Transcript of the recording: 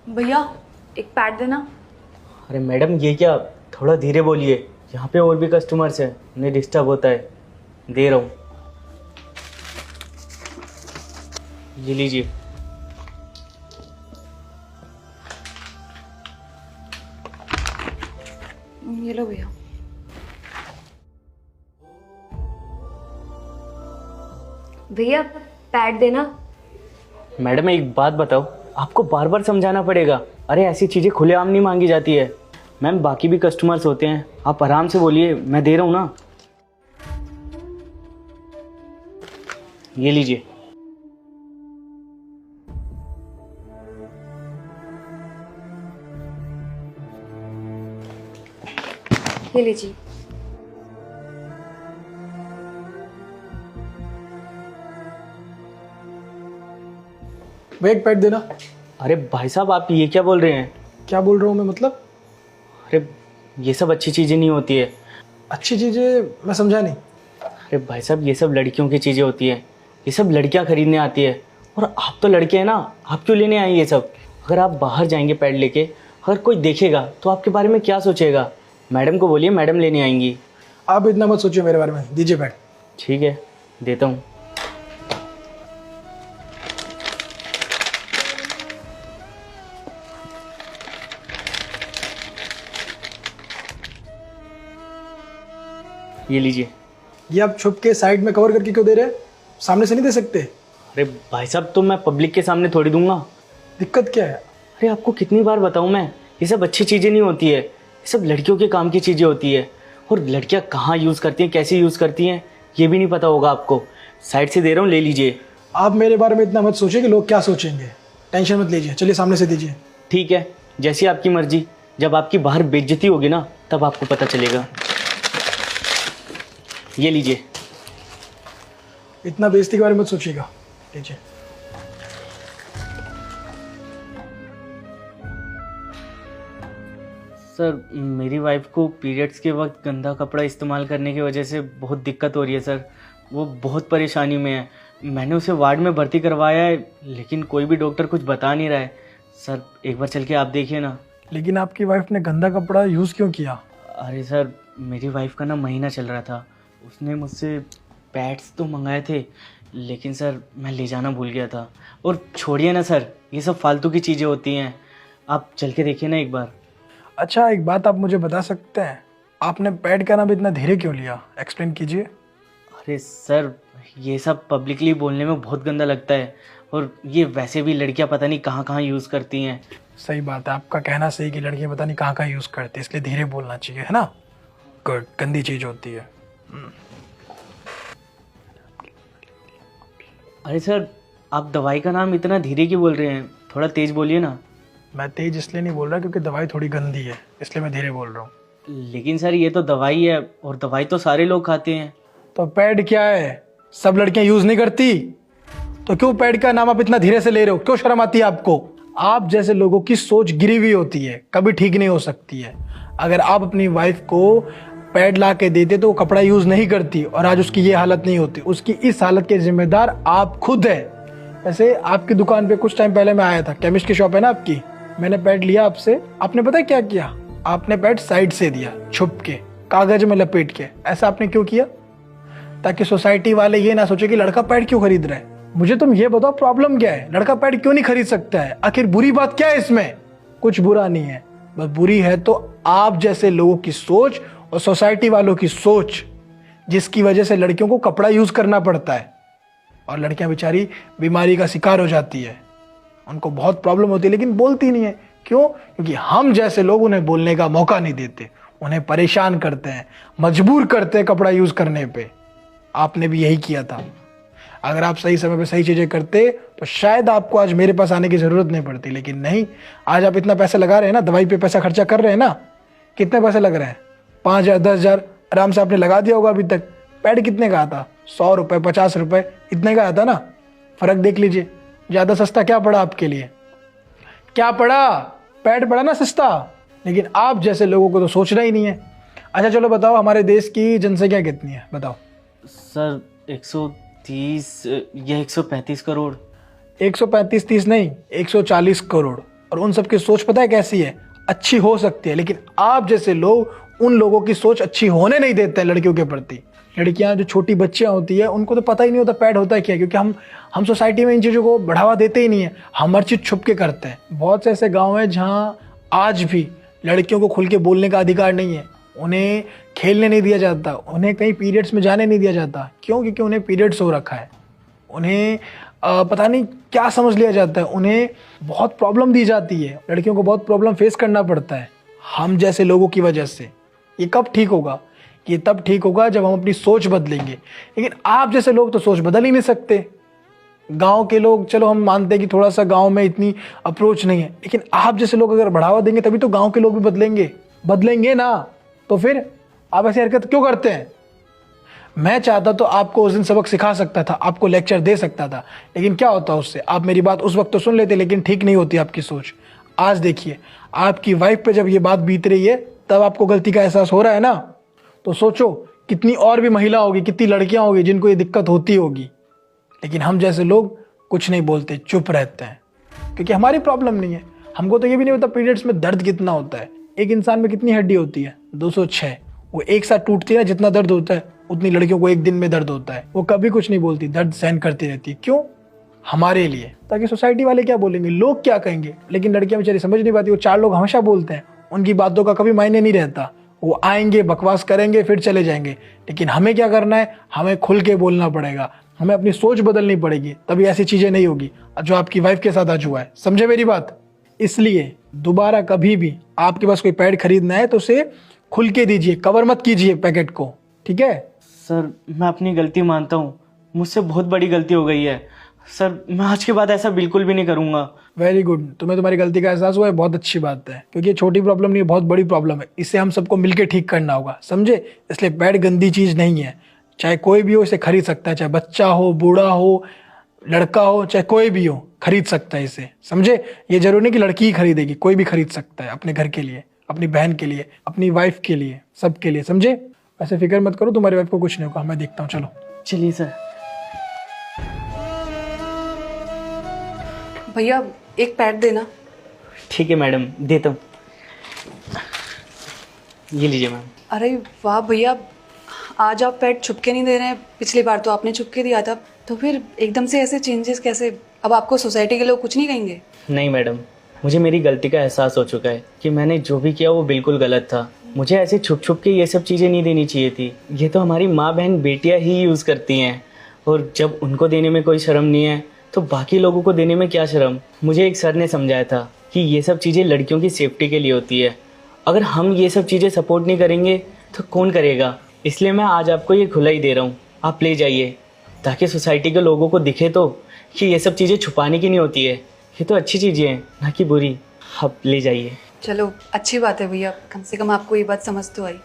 भैया एक पैड देना। अरे मैडम ये क्या, थोड़ा धीरे बोलिए, यहाँ पे और भी कस्टमर्स हैं, उन्हें डिस्टर्ब होता है। दे रहा हूँ, ये लीजिए। ये लो भैया। भैया पैड देना। मैडम एक बात बताओ, आपको बार बार समझाना पड़ेगा। अरे ऐसी चीज़ें खुलेआम नहीं मांगी जाती है। मैम बाकी भी कस्टमर्स होते हैं, आप आराम से बोलिए, मैं दे रहा हूँ ना। ये लीजिए। ये लीजिए। भैया एक पैड देना। अरे भाई साहब आप ये क्या बोल रहे हैं? क्या बोल रहा हूँ मैं, मतलब? अरे ये सब अच्छी चीज़ें नहीं होती है। अच्छी चीज़ें मैं समझा नहीं। अरे भाई साहब ये सब लड़कियों की चीज़ें होती है, ये सब लड़कियां खरीदने आती है। और आप तो लड़के हैं ना, आप क्यों लेने आए ये सब? अगर आप बाहर जाएंगे पैड लेके, अगर कोई देखेगा तो आपके बारे में क्या सोचेगा? मैडम को बोलिए, मैडम लेने आएंगी। आप इतना मत सोचिए मेरे बारे में, दीजिए पैड। ठीक है, देता हूँ। ये लीजिए। ये आप छुप के साइड में कवर करके क्यों दे रहे हैं? सामने से नहीं दे सकते? अरे भाई साहब तो मैं पब्लिक के सामने थोड़ी दूंगा। दिक्कत क्या है? अरे आपको कितनी बार बताऊं मैं, ये सब अच्छी चीज़ें नहीं होती है, ये सब लड़कियों के काम की चीज़ें होती है। और लड़कियां कहाँ यूज़ करती हैं, कैसे यूज़ करती हैं, ये भी नहीं पता होगा आपको। साइड से दे रहा हूँ, ले लीजिए। आप मेरे बारे में इतना मत सोचिए कि लोग क्या सोचेंगे। टेंशन मत लीजिए, चलिए सामने से दीजिए। ठीक है, जैसी आपकी मर्जी। जब आपकी बाहर बेइज्जती होगी ना, तब आपको पता चलेगा। ये लीजिए। इतना बेइज्जती के बारे में मत सोचिएगा, लीजिए। सर मेरी वाइफ को पीरियड्स के वक्त गंदा कपड़ा इस्तेमाल करने की वजह से बहुत दिक्कत हो रही है सर। वो बहुत परेशानी में है। मैंने उसे वार्ड में भर्ती करवाया है, लेकिन कोई भी डॉक्टर कुछ बता नहीं रहा है। सर एक बार चल के आप देखिए ना। लेकिन आपकी वाइफ ने गंदा कपड़ा यूज़ क्यों किया? अरे सर मेरी वाइफ का ना महीना चल रहा था, उसने मुझसे पैड्स तो मंगाए थे, लेकिन सर मैं ले जाना भूल गया था। और छोड़िए ना सर, ये सब फालतू की चीज़ें होती हैं, आप चल के देखिए ना एक बार। अच्छा एक बात आप मुझे बता सकते हैं, आपने पैड का नाम इतना धीरे क्यों लिया? एक्सप्लेन कीजिए। अरे सर ये सब पब्लिकली बोलने में बहुत गंदा लगता है, और ये वैसे भी लड़कियां पता नहीं कहाँ कहाँ यूज़ करती हैं। सही बात है, आपका कहना सही कि लड़कियां पता नहीं कहाँ कहाँ यूज़ करती है, इसलिए धीरे बोलना चाहिए, है ना? गुड, गंदी चीज़ होती है। अरे सर आप दवाई का नाम इतना धीरे क्यों बोल रहे हैं? थोड़ा तेज़ बोलिए ना। मैं तेज इसलिए नहीं बोल रहा क्योंकि दवाई थोड़ी गंदी है, इसलिए मैं धीरे बोल रहा हूँ। लेकिन सर ये तो दवाई है, और दवाई तो सारे लोग खाते हैं। तो पैड क्या है? सब लड़कियां यूज नहीं करती, तो क्यों पैड का नाम आप इतना धीरे से ले रहे हो? क्यों शर्म आती है आपको? आप जैसे लोगों की सोच गिरी हुई होती है, कभी ठीक नहीं हो सकती है। अगर आप अपनी वाइफ को पैड ला के देते तो वो कपड़ा यूज नहीं करती, और आज उसकी ये हालत नहीं होती। उसकी इस हालत के जिम्मेदार आप खुद है। वैसे आपकी दुकान पे कुछ टाइम पहले मैं आया था, केमिस्ट की शॉप है ना आपकी, मैंने पैड लिया आपसे। आपने पता है क्या किया? आपने पैड साइड से दिया, छुप के, कागज में लपेट के। ऐसा आपने क्यों किया? ताकि सोसाइटी वाले ये ना सोचे कि लड़का पैड क्यों खरीद रहा है। मुझे तुम ये बताओ प्रॉब्लम क्या है? लड़का पैड क्यों नहीं खरीद सकता है? आखिर बुरी बात क्या है इसमें? कुछ बुरा नहीं है, बस बुरी है तो आप जैसे लोगों की सोच और सोसाइटी वालों की सोच, जिसकी वजह से लड़कियों को कपड़ा यूज करना पड़ता है, और लड़कियां बेचारी बीमारी का शिकार हो जाती है। उनको बहुत प्रॉब्लम होती है लेकिन बोलती नहीं है। क्यों? क्योंकि हम जैसे लोग उन्हें बोलने का मौका नहीं देते, उन्हें परेशान करते हैं, मजबूर करते हैं कपड़ा यूज करने पे। आपने भी यही किया था। अगर आप सही समय पे सही चीजें करते तो शायद आपको आज मेरे पास आने की जरूरत नहीं पड़ती, लेकिन नहीं। आज आप इतना पैसा लगा रहे हैं ना, दवाई पे पैसा खर्चा कर रहे हैं ना। कितने पैसे लग रहे हैं? 5,000 10,000 आराम से आपने लगा दिया होगा अभी तक। पैड कितने का आता? 100 रुपए 50 रुपए इतने का आता ना। फर्क देख लीजिए, ज्यादा सस्ता क्या पड़ा आपके लिए? क्या पड़ा? पैड पड़ा ना सस्ता। लेकिन आप जैसे लोगों को तो सोचना ही नहीं है। अच्छा चलो बताओ, हमारे देश की जनसंख्या कितनी है बताओ? सर 130 या 135 करोड़। 135 30 नहीं, 140 करोड़। और उन सब की सोच पता है कैसी है, अच्छी हो सकती है, लेकिन आप जैसे लोग उन लोगों की सोच अच्छी होने नहीं देते हैं लड़कियों के प्रति। लड़कियां जो छोटी बच्चियां होती है उनको तो पता ही नहीं होता पैड होता है क्या, क्योंकि हम सोसाइटी में इन चीज़ों को बढ़ावा देते ही नहीं है, हम हर चीज़ छुप के करते हैं। बहुत से ऐसे गाँव हैं जहाँ आज भी लड़कियों को खुल के बोलने का अधिकार नहीं है, उन्हें खेलने नहीं दिया जाता, उन्हें कहीं पीरियड्स में जाने नहीं दिया जाता। क्यों? क्योंकि उन्हें पीरियड्स हो रखा है, उन्हें पता नहीं क्या समझ लिया जाता है, उन्हें बहुत प्रॉब्लम दी जाती है, लड़कियों को बहुत प्रॉब्लम फेस करना पड़ता है हम जैसे लोगों की वजह से। ये कब ठीक होगा? ये तब ठीक होगा जब हम अपनी सोच बदलेंगे। लेकिन आप जैसे लोग तो सोच बदल ही नहीं सकते। गांव के लोग, चलो हम मानते हैं कि थोड़ा सा गांव में इतनी अप्रोच नहीं है, लेकिन आप जैसे लोग अगर बढ़ावा देंगे तभी तो गांव के लोग भी बदलेंगे ना। तो फिर आप ऐसी हरकत क्यों करते हैं? मैं चाहता तो आपको उस दिन सबक सिखा सकता था, आपको लेक्चर दे सकता था, लेकिन क्या होता उससे? आप मेरी बात उस वक्त तो सुन लेते, लेकिन ठीक नहीं होती आपकी सोच। आज देखिए, आपकी वाइफ पे जब ये बात बीत रही है तब आपको गलती का एहसास हो रहा है ना। तो सोचो कितनी और भी महिला होगी, कितनी लड़कियां होगी जिनको ये दिक्कत होती होगी, लेकिन हम जैसे लोग कुछ नहीं बोलते, चुप रहते हैं, क्योंकि हमारी प्रॉब्लम नहीं है। हमको तो ये भी नहीं पता पीरियड्स में दर्द कितना होता है। एक इंसान में कितनी हड्डी होती है? 206। वो एक साथ टूटती है ना, जितना दर्द होता है उतनी लड़कियों को एक दिन में दर्द होता है। वो कभी कुछ नहीं बोलती, दर्द सहन करती रहती है। क्यों? हमारे लिए, ताकि सोसाइटी वाले क्या बोलेंगे, लोग क्या कहेंगे। लेकिन लड़कियां बेचारी समझ नहीं पाती, वो चार लोग हमेशा बोलते हैं, उनकी बातों का कभी मायने नहीं रहता। वो आएंगे, बकवास करेंगे, फिर चले जाएंगे। लेकिन हमें क्या करना है? हमें खुल के बोलना पड़ेगा, हमें अपनी सोच बदलनी पड़ेगी, तभी ऐसी चीजें नहीं होगी जो आपकी वाइफ के साथ आज हुआ है। समझे मेरी बात? इसलिए दोबारा कभी भी आपके पास कोई पैड खरीदना है तो उसे खुल के दीजिए, कवर मत कीजिए पैकेट को, ठीक है? सर मैं अपनी गलती मानता हूँ, मुझसे बहुत बड़ी गलती हो गई है सर, मैं आज के बाद ऐसा बिल्कुल भी नहीं करूँगा। वेरी गुड, तुम्हें तुम्हारी गलती का एहसास हुआ है, बहुत अच्छी बात है, क्योंकि ये छोटी प्रॉब्लम नहीं है, बहुत बड़ी प्रॉब्लम है। इसे हम सबको मिलकर ठीक करना होगा, समझे? इसलिए पैड गंदी चीज़ नहीं है, चाहे कोई भी हो इसे खरीद सकता है, चाहे बच्चा हो, बूढ़ा हो, लड़का हो, चाहे कोई भी हो, खरीद सकता है इसे, समझे? ये जरूरी नहीं कि लड़की ही खरीदेगी, कोई भी खरीद सकता है, अपने घर के लिए, अपनी बहन के लिए, अपनी वाइफ के लिए, सबके लिए, समझे? वैसे फिक्र मत करो, तुम्हारी वाइफ को कुछ नहीं होगा, मैं देखता हूँ। चलो चलिए सर। भैया एक पैड देना। ठीक है मैडम, देता हूँ, ये लीजिए मैम। अरे वाह भैया, आज आप पैड छुपके नहीं दे रहे हैं, पिछली बार तो आपने छुपके दिया था, तो फिर एकदम से ऐसे चेंजेस कैसे? अब आपको सोसाइटी के लोग कुछ नहीं कहेंगे? नहीं मैडम, मुझे मेरी गलती का एहसास हो चुका है कि मैंने जो भी किया वो बिल्कुल गलत था। मुझे ऐसे छुप छुप के ये सब चीज़ें नहीं देनी चाहिए थी। ये तो हमारी माँ बहन बेटियाँ ही यूज़ करती हैं, और जब उनको देने में कोई शर्म नहीं है तो बाकी लोगों को देने में क्या शर्म। मुझे एक सर ने समझाया था कि ये सब चीज़ें लड़कियों की सेफ्टी के लिए होती है, अगर हम ये सब चीज़ें सपोर्ट नहीं करेंगे तो कौन करेगा। इसलिए मैं आज आपको ये खुला ही दे रहा हूँ, आप ले जाइए, ताकि सोसाइटी के लोगों को दिखे तो कि ये सब चीज़ें छुपाने की नहीं होती है, ये तो अच्छी चीज़ें हैं ना कि बुरी। आप ले जाइए। चलो अच्छी बात है भैया, कम से कम आपको ये बात समझ तो आई।